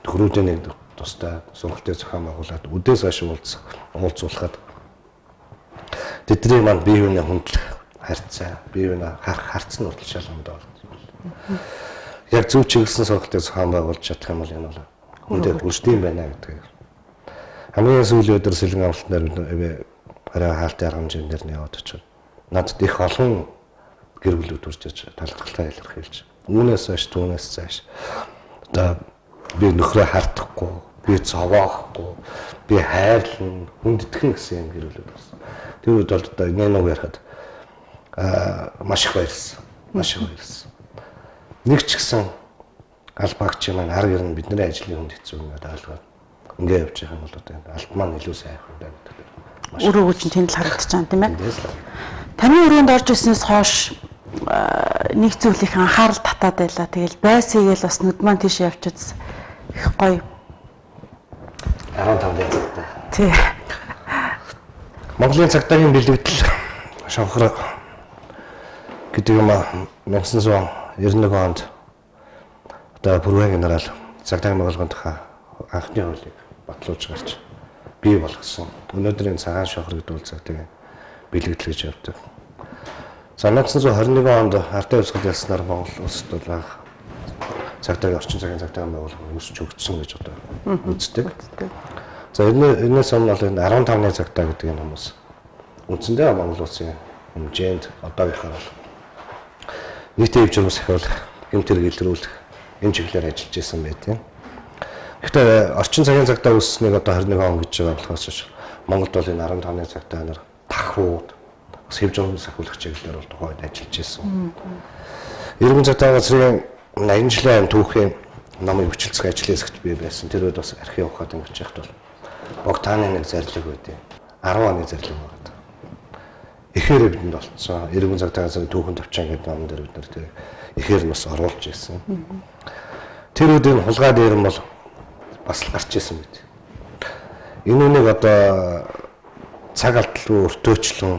төгрүүдийн нэг тустай сонголтын зохион байгуулад үдээс хойш уулзуулахад тэдний маань бие биенээ хүндлэх харьцаа, бие биенээ харах харц нь хүртэл шалгамд байна. Яг зөв чиглэсэн сонголтыг зохион байгуулж чадах юм бол энэ бол үндэ өршдөйм байна гэдэг. Хамгийн сүүлийн өдөр сэлэн авалтнаар арай хаалтын арга хэмжээнд нь яваад очив. Надад их олон гэр бүлүүд үржиж талархалтай илэрхийлж. Үүнээс хойш түүнээс цааш одоо би нөхрөө хардахгүй, би зовоохгүй, би хайрлан, хүндэтгэн гэсэн юм гэр бүлүүд болсон. Тэр үед бол одоо энэ нэг ярихад маш их баярлсан. Маш их баярлсан. Нэг ч гэсэн албаагч маань арга ирнэ бидний ажлын хүнд хэцүү гэдэг ойлгоод ингээ явж байгаа юм бол одоо алт маань илүү сайн байх юм даа гэдэг. Өөрөө үгүй чинь тэнд л харагдаж байгаа тийм ээ. Таны өрөөнд орж ирснээс хойш нэг зүйлийг анхаарал татаад байла. Тэгэл байс хийгээл бас нүд маань тийш явчихад их гоё. 15 цагтай. Тий. Монголын цагдаагийн бэлэгдэл шавхар гэдэг юм 1991 онд одоо Бүрвэн генерал цагдаагийн байгууллагын тухай анхны хуулийг батлуулж гарч бий болгосон. Өнөөдрийн цагаан шавхар гэдэг үйл цагдаагийн бэлэгдэл гэж явдаг. За 1921 онд ардын хувьсгал ялснаар Монгол улсад бол цагдаагийн орчин цагийн цагдаагийн байгууллага үүсч өгдсөн гэж одоо үздэг. За энэс өмнө бол энэ 15-ны цагдаа гэдэг энэ хүмүүс үндсэндээ Монгол улсын хэмжээнд одоогийнхаар бол нийтийн хэв журмс ахиулах, гэмтэр илрүүлэх энэ чиглэлээр ажиллаж исэн байт. Гэхдээ орчин цагийн цагдаа үүсснийг одоо 21 он гэж байгаа болохоос Монголд бол энэ 15-ны цагдаа нар тахууд хэв журмс ахиулах чиглэлээр бол тухайд ажиллаж исэн. Иргэн цагдаа газрын 80 жилийн түүхийн намын хүчилцэх ажлын хэсэгт би байсан. Тэр үед бас архив ухаад ингэж яхад бол Богтааны нэг зарлиг байдیں۔ 10 оны зарлиг байгаа. Ихээр бидэнд болцсон. Иргэн цагдаа газрын түүхэн тавчаан гэдэг номон дээр бид нар тэр ихээр нь бас оруулж ирсэн. Тэр үеийн хулгай дээр нь бол бас гарч ирсэн мэт. Энэ үнийг одоо цаг алдлуу өртөөчлөн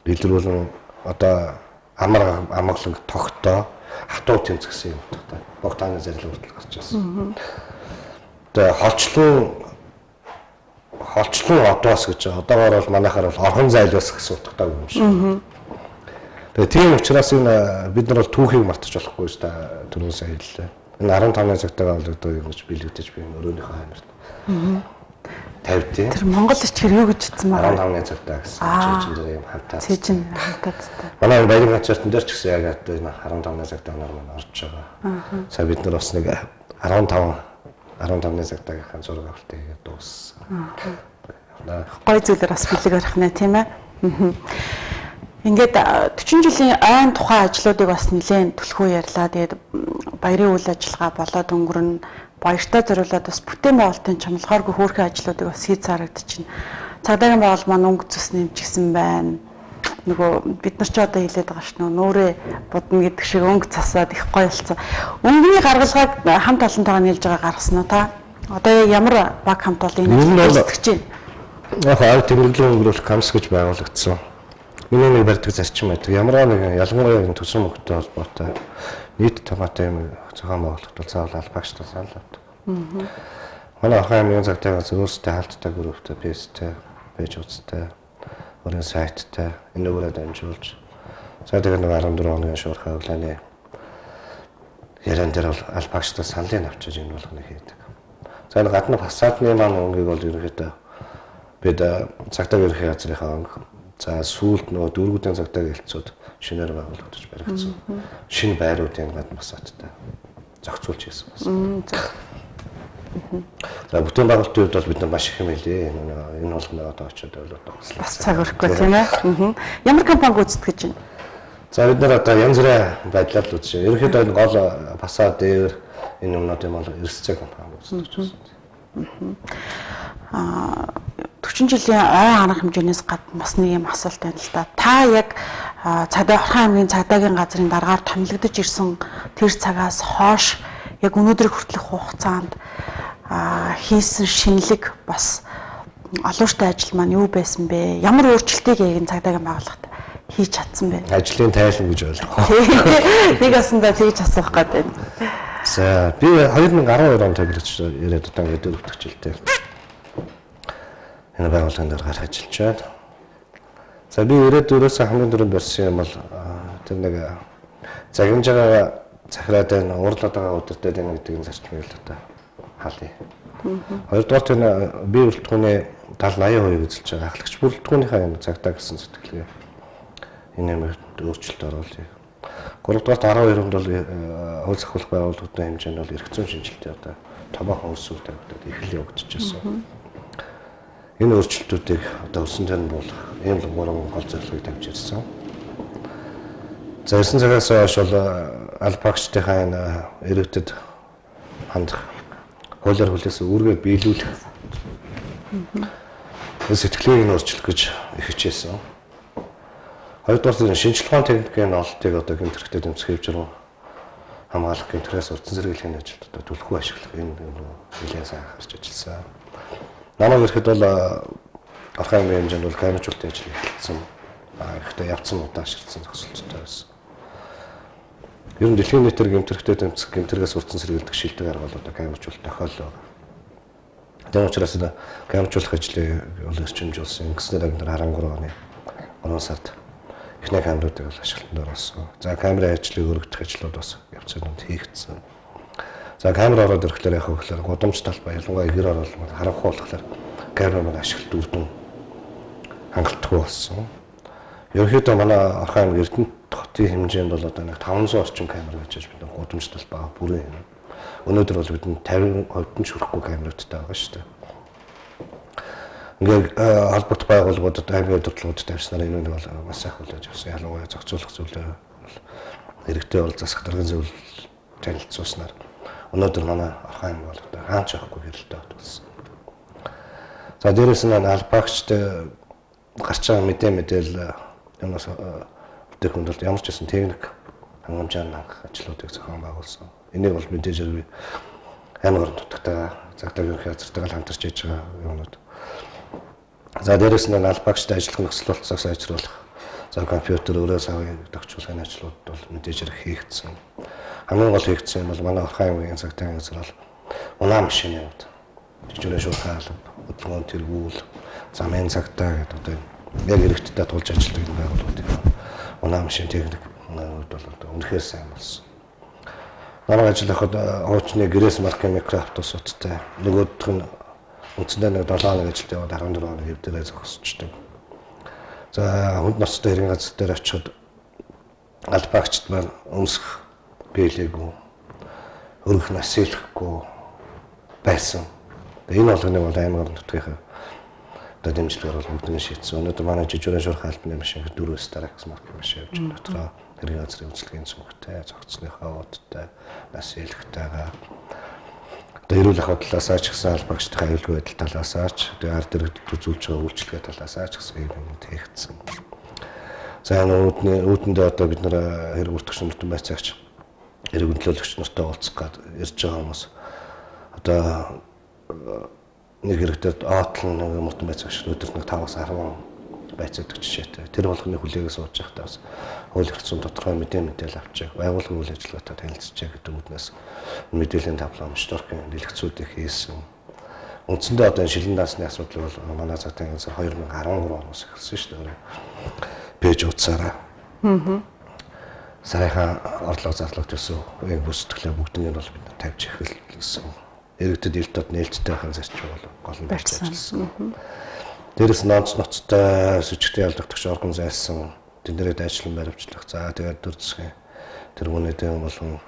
илрүүлэн одоо амар амгалан тогтоо хатуу тэмцгсэн юм байна. Богтааны зарлиг хүртэл гарч ирсэн. Тэгээ холчлон одоос гэж одоогоор бол манайхаар бол орхон зайлуус гэсэн утгатай юм шиг. Тэгээ тийм учраас энэ бид нар бол түүхийг мартаж болохгүй шүү дээ. Түрүүн сая хэллээ. Энэ 15-ны цагтаа бол одоо ингэж бэлэгдэж би өөрийнхөө хаймарт тавьдیں۔ Тэр Монгол ичгэр юу гэж хэлсэн маа? 15-ны цагтаа гэсэн чийжин дээр юм хамтаа. Чийжин хамтаадтай. Манай баярын хацаартан дээр ч гэсэн яг одоо энэ 15-ны цагтаа нар маань орж байгаа. Сая бид нар бас нэг 15-ны цагтаагийнхаа зураг авалтыг хийгээд дууссан. Гой зүйлээр бас бэлэг барих нэ тийм ээ. Ингээд 40 жилийн ойн тухайн ажлуудыг бас нэлээд түлхүү ярьлаа. Тэгээд баярын үйл ажиллагаа болоод өнгөрнө. Баяртай зориулаад бас бүтээн байгуулалтын чамлахааргүй хөөрхөн ажлуудыг бас хийж зарагдчихна. Цагдаагийн байгууллага маань өнгө цус нэмчихсэн байна. Нөгөө бид нар ч одоо хэлээд байгаа ш нь нөөрэ будна гэдэг шиг өнгө цасаад их гоё болсон. Өнгөний гаргалгааг хамт олонтойгоо нийлж байгаа гаргасан уу та? Одоо ямар баг хамт олон энэ үзтгэж байна? Яг ард тэмдэглэн өнгөрөх камс гэж байгуулагдсан. Миний нэг барьдаг зарчим байдаг. Ямар нэг ялангуяа төсөө мөнгөтэй холбоотой нийт томоотой юм зохион байгуулалт бол заавал албаагчтай санал авдаг. Манай ахын хамгийн цагтаа зөвстэй хаалттай групптэй пэйжтэй, пэйж үзтэй, өөрийн сайттай энэ үүрээ дамжуулж цаадаа нэг 14 оны шуурхай авлааны яран дээр бол албаагчтай саналыг авчиж энэ болгоныг хийдэг. За энэ гадна фасадны маань өнгийг бол ерөнхийдөө бид цагтаа ерөнхий газрынхаа өнг за сүүлд нөгөө дөрвүүдийн цагтаа гэлцүүд шинээр байгуулагдаж баригдсан. Шинэ байруудын гадна фасадтай зохицуулж хийсэн байсан. За бүтээн байгуулалтын хувьд бол бид нар маш их юм хэлээ. Энэ болгоно одоо очиод ойлоод байгаа. Бас цаг өрөхгүй тийм ээ. Ямар компани гүйцэтгэж байна? За бид нар одоо янз бүрийн байдлаар л үзэж. Ерөнхийдөө энэ гол фасад дээр энэ юмнууд юм бол эрсцээ компани гүйцэтгэж байна. 40 жилийн ой анх хэмжээнээс гадна бас нэг юм асуулт байна л да. Та яг Орхон аймгийн цагдаагийн газрын дараагаар томилогдож ирсэн тэр цагаас хойш яг өнөөдрийг хүртэлх хугацаанд хийсэн шинэлэг бас олон шатны ажил маань юу байсан бэ? Ямар өөрчлөлтийг яг энэ цагдаагийн байгууллагад хийж чадсан бэ? Ажлын тайлан гэж ойлгоо. Нэг асандаа тэгж асуух гээд байна. За би 2012 онд тагирч ирээд одоо ингээд дөрөвдөг жилдээ энэ байгууллагын дээр гарч ажиллаж байна. За би ирээд дөрөөсөө хамгийн дөрөнд барьсан юм бол тэр нэг загимж байгаа захираад байна, уурлаад байгаа өдөртэй байна гэдэг энэ зарчмыг л одоо хаалъя. Хоёрдугаар энэ бие бүрэлдэхүүний 70-80% эзэлж байгаа ахлагч бүрэлдэхүүнийхээ энэ цагтаа гэсэн сэтгэлгээ энэ нэмэлт өөрчлөлт оруулъя. Гуравдугаар 12-нд бол хууль зохиолох байгууллагуудын хэмжээнд бол эрх зүйн шинжилтээ одоо томоохон өсвөр тавигдаад эхлэн явагдчихсан. Энэ өөрчлөлтүүдийг одоо өсөн царин буулгах ийм л гурван гол зорилгыг тавьж ирсэн. За ирсэн цагаас хойш бол аль багчдынхаа энэ иргэдэд хандах хуулиар хүлээсэн үүргээ биелүүлэх сэтгэлгээг нь өөрчлөх гэж их хичээсэн. Хоёрдугаар шинжилгээ ухааны техникийн ололтыг одоо гэмтрэхтэй тэмцэх хэмжээр хамгаалах гэмтрээс урдсан зэрэглэлийн ажилд одоо түлхүү ашиглах энэ нэлээд сайн анхаарч ажилласан. Намайг ирэхэд бол архайн хэмжээнд бол камерчуултын ажил хийсэн. Ихтэй явцсан удаашрсан зогсолттой байсан. Ер нь дэлхийн нийтээр гэмтрэхтэй тэмцэх гэмтрээс урдсан зэрэглэх шилдэг арга бол одоо камерчуулт тохиолоо. Тэр учраас камерчуулах ажлыг бол эрчимжүүлсэн. Ингэснээр бид 13 оны 3 сард эхний камеруудыг бол ашиглалтанд оруулсан. За камерын ажлыг өргөдөх ажлууд бас явцанд хийгдсэн. За камер ороод ирэхлээр яг хөглөр гудамж талбай ялангуяа гэр оролцол харанхуй болохоор камерын ашиглалт үрдэн хангалтгүй болсон. Ерөнхийдөө манай архайн Эрдэнэт хотын хэмжээнд бол одоо нэг 500 орчим камер гэж бид гудамж талбай бүрэн юм. Өнөөдөр бол бид 50% ч хүрэхгүй камеруудтай байгаа шүү дээ. Ингээд албат байгууллагуудад аймгийн удирдлагуудад тавьснаар энэ бол маш их хүлээж авсан. Ялангуяа зохицуулах зүйлээ хэрэгтэй бол засах даргын зөвлөл танилцуулснаар өнөөдөр манай архайн бол одоо хаач явахгүй хэрэгтэй болсон. За дээрээс нь албаагчд гарч байгаа мэдээлэл юмнаас бүтээгдэхүүнд бол ямар ч гэсэн техник хангамжаар хангах ажлуудыг зохион байгуулсан. Энийг бол мэдээж хэрэг аймаг орон нутгатайгаа цагдаагийн хязгаартайгаа хамтарч хийж байгаа юмнууд. За дээрээс нь албаагчтай ажиллах нөхцөл болцоог сайжруулах. За компьютер өөрөө савыг тохиолчлын ажлууд бол мэдээж хэрэг хийгдсэн. Хамгийн гол хийгдсэн юм бол манай архайн аймгийн цагтаа газар бол унаа машинууд. Жижигхэн шуурхай алба, хөдөлгөөн тэргүүл, замын цагтаа гэдэг одоо яг хэрэгтдээ тулж ажилладаг юм байгууллагууд. Унаа машин техник бол үнэхээр сайн болсон. Манай ажил ахад хуучны гэрээс маркын микроавтобусуудтай нөгөөх нь үндсэндээ нэг 7 хоног ажилтаа 14 хоног хэвдэрээ зогсчихдаг. За хүнд ноцтой хэргийн газар дээр очиход албаагчд маань өмсөх биелээгүй, өргөх нас хийхгүй байсан. Энэ болгоныг бол аймаг орон нутгийнхаа одоо дэмжлэгээр бол бүгднийг шийдсэн. Өнөөдөр манай жижигхэн шуурхай албаны машин 4-өөс дараагс марк машин явж байгаа. Дотроо хэргийн газрын үйлчлэгийн цүнхтэй, зохицсныхаа удаатай, нас хийлэхтэйгээ одоо эрүүл ахуй талаасаа ч гэсэн албаагчдын аюулгүй байдал талаасаа ч тэгээ ард иргэдэд үзүүлж байгаа үйлчлэгээ талаасаа ч гэсэн юм хийгдсэн. За энэ үүдэндээ одоо бид нэр хэрэг бүртгэгч нартан байцаагч хэрэг хөтлөлөгч нартай уулзах гээд ирж байгаа хүмүүс одоо нэг хэрэгтэд оотлон нэг нартан байцаагч өдөрт нэг 5-аас 10 байцаадаг жишээтэй. Тэр болгоны хүлээгээ сууж байхдаа бас хууль эрх зүйн тодорхой мэдээлэл авчааг, байгууллагын үйл ажиллагаатай танилцчаа гэдэг үүднээс мэдээллийн табло шторкын дэлгэцүүдийг хийсэн. Үндсэндээ одоо шилэн даасны асуудал бол манай цагтаа газар 2013 оноос эхэлсэн шүү дээ. Пэйж утсаараа. Саяхан орлого зарлах төсөв яг бүсэтгэлээ бүгднийг нь бол бид тавьж эхэлсэн. Иргэдэд элдод нээлттэй байхын зарчим бол гол нь барьсан. Дээрээс нонц ноцтой сүжигтэй ялдагч оргон зайлсан тэндэрээд ажлын баримтлах. За тэгээд дүр зургийн тэргүүнээдээ болон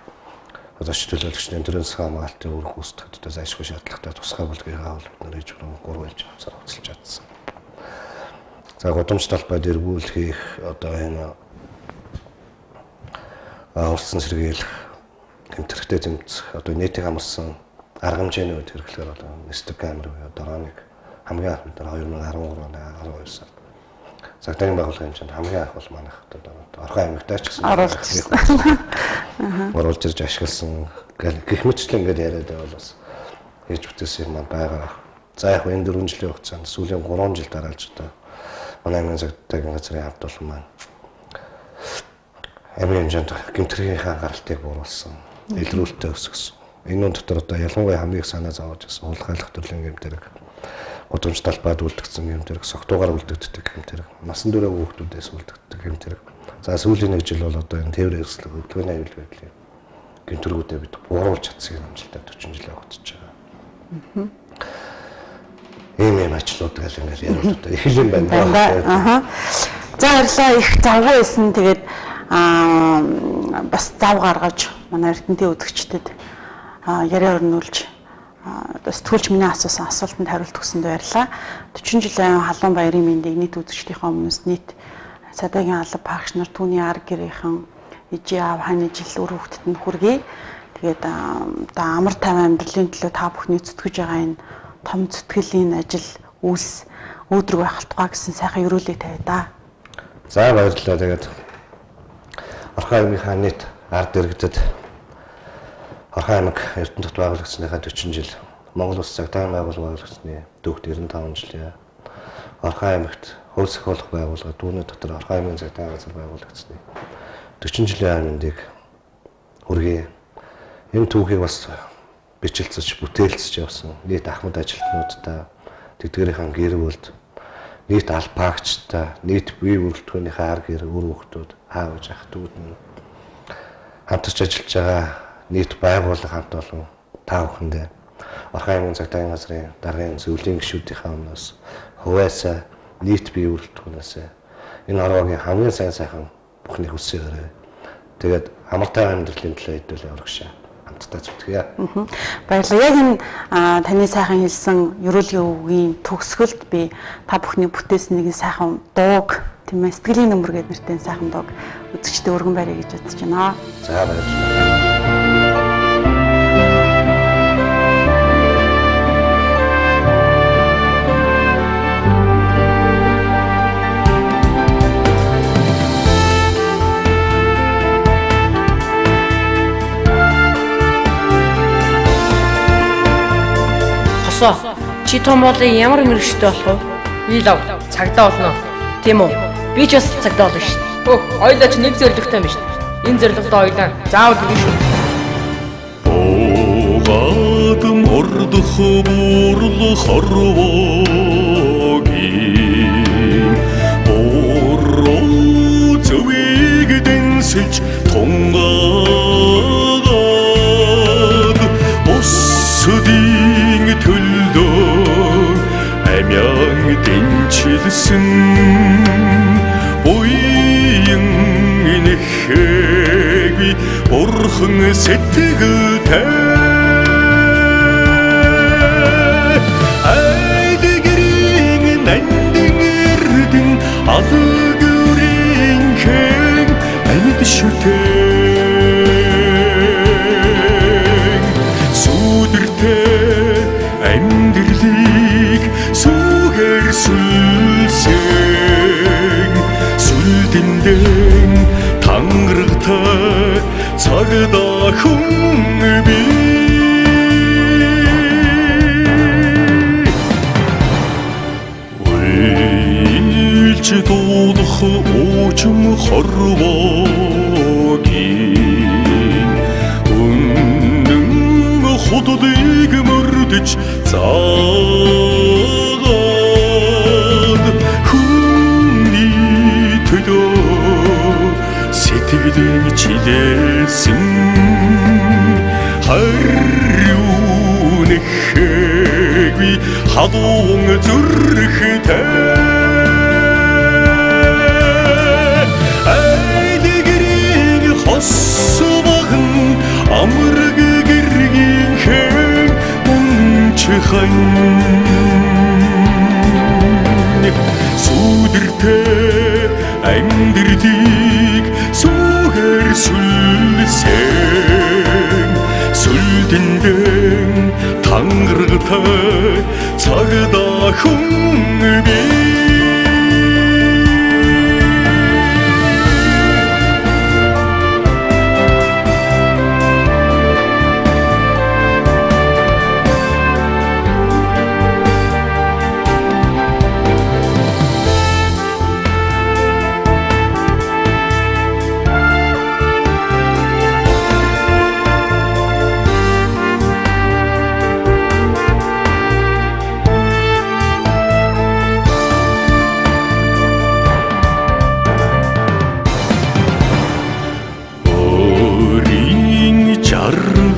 зоч төлөөлөгчдийн төрөөс хамгаалтын үүрэг гүйцэтгэхэд зайлшгүй шаардлагатай тусгай болгоёгаа бол бид нар ижил 3 жилийн хугацаар хөдөлж чадсан. За гудамж талбайд эргүүл хийх одоо энэ урдсан сэргийлэх гэмтрэхтэй тэмцэх одоо нийтийг хамарсан арга хэмжээний үед хэрэглэхээр одоо нэстэг камер буюу дроныг хамгийн анх бид 2013 оны 12 сард цагтаагийн байгууллагын хэмжээнд хамгийн анх бол манайх одоо орхон аймагтаа ч гэсэн оруулж ирж ашигласан гэх мэтчлэн ингээд яриад байвал бас хийж бүтээсэн юм байгаа. За яг энэ 4 жилийн хугацаанд сүүлийн 3 жил дараалж одоо манай аймгийн цагтаагийн газрын хамт олон маань аймгийн хэмжээнд гэмтрхийн анхааралтыг бууруулсан. илрүүлэлтээ өсгсөн. Энэ дотор одоо ялангуяа хамгийн их санаа зовоож байсан хулгайлах төрлийн юм дээр гудамж талбайд үлдэгдсэн юм дээр согтуугаар үлдэгддэг юм дээр насан турш хүүхдүүдээс үлдэгддэг юм дээр за сүүлийн 1 жил бол одоо энэ тээврийн эсрэг хөдөлгөөний аюул байдлын гинтэргүүдээ бид бууруулж чадсан амжилттай 40 жил явагдаж байгаа. Ийм ажлууд гал ингээд ярил одоо их юм байна. За баярлалаа их завгүй байсан. Тэгээд бас зав гаргаж манай эрдэнтийн үзэгчдэд яриа өрнүүлж сэтгүүлч миний асуусан асуултанд хариулт өгсөнд баярлалаа. 40 жилийн халуун баярын мэндийг нийт үзэгчдийнхээ өмнөөс нийт Цадаагийн алба багш нар түүний ар гэрийнхэн ижи аав хааны жил үр хөвгтөд нь хүргэе. Тэгээд одоо амар тайван амьдралын төлөө та бүхний зүтгэж байгаа энэ том зүтгэлийн ажил үйлс өөдрөг байх тулгаа гэсэн сайхан өрөөлөй тавь да. За баярлалаа. Тэгээд Орхон аймгийн хаанит ард иргэдэд Орхон аймаг Эрдэнэт хотод байгуулагдсаныхаа 40 жил Монгол Улс цагдаагийн байгууллага байгуулагдсны дүүхт 95 жилийн Орхон аймагт хөлс ахуулах байгууллага дүүний дотор Орхон аймгийн цагдаагийн газар байгуулагдсны 40 жилийн аминдыг хүргэе. Энэ түүхийг бас бичлэлцэж бүтээлцэж явсан нийт ахмад ажилтнуудтай тэдгээрийн гэр бүлд нийт албаагчтай нийт бие бүрэлдэхүүнийхээ ар гэр үр хүүхдүүд аав ах дүүд нь хамтарч ажиллаж байгаа нийт байгууллага хамт олон та бүхэндээ Орхон аймгийн цагдаагийн газрын даргын зөвлөлийн гишүүдийнхээ өмнөөс хуваасаа нийт бие бүрэлдэхүүнээс энэ ороогийн хамгийн сайхан бүхнийг хүсье. Тэгээд амартай амьдралын төлөө хэдүүл яварагшаа хамтдаа зүтгэе. Баярлалаа. Яг энэ таны сайхан хэлсэн ерөөлийн үгийн төгсгөлд би та бүхний бүтээсэн нэгэн сайхан дууг тийм ээ сэтгэлийн нөмөр гэдэг нэртэй сайхан дууг үзэгчдэд өргөн барья гэж бодож байна. За баярлалаа. Чи том болын ямар мэрэгчтэй болох вэ? Би лав цагдаа болно. Тийм үү? Би ч бас цагдаа болно шүү дээ. Хоёулаа ч нэг зорилготой юм шүү дээ. Энэ зорилготой хоёулаа заавал ирнэ шүү. Богад мордох бурлах хорвогийн ороо зөвийг дэнсэж тунгаад өсөдийн төлөө амян дэнчилсэн буян нэхэги бурхан сэтгэлтэй айдгэрийн нандин эрдэн алгүрийн хэн амьд шүтээ амьдралыг сүгээр сүлсэн сүлдэндэн тангарагтай цагдаа хүн би уйлж дуудах уучим хорвогийн үнэн хотодыг мөрдөж заагаад хүний төлөө сэтгэлийн чилээсэн хариу нэхэгүй хадуун зүрхтэй айдгэрийн хос баган амраг гэргийн хэн чихэн сүдэртэй амьдралыг сүгээр сүлсэн сүлдэндэн тангарагтай цагдаа хүн би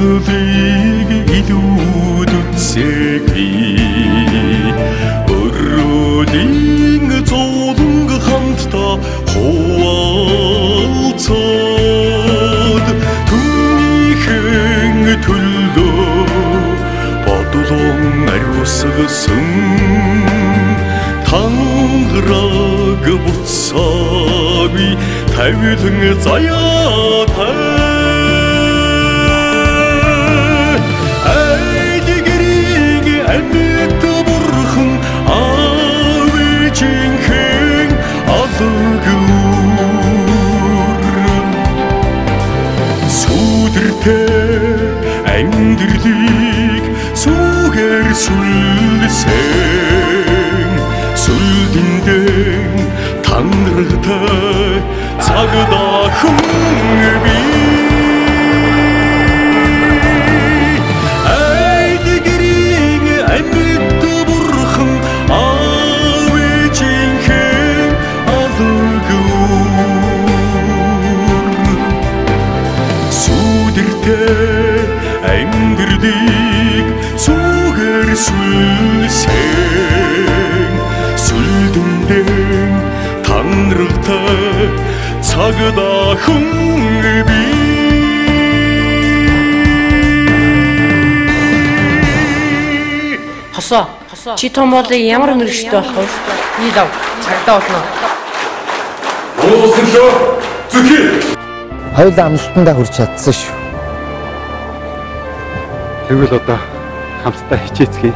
Сонголыг илүүд үтсэгүй өрөөлийн зовлонг хамтдаа хуваалцаад түүнийхэн төлөө бодлон ариусгасан тангараг буцаагүй тавилан заяа амьд бурхан аав ээжийнхэн алгуур сүдэртэй амьдралыг сүгээр сүлсэн сүлдэндээ тангарагтай цагдаа хүн би амьд бурхан аав ээжийнхэн алгуур сүдэртэй амьдралыг сүгээр сүлсэн сүлдэндээ тангарагтай цагдаа хүн би Хосоо. Чи том бол ямар мэрэгчтэй болох вэ? Ий лав. Цагдаа болно. Уусан шүү. Зүхий. Хоёул амлалтандаа хүрч чадсан шүү. Тэгвэл одоо хамтдаа хичээцгээе.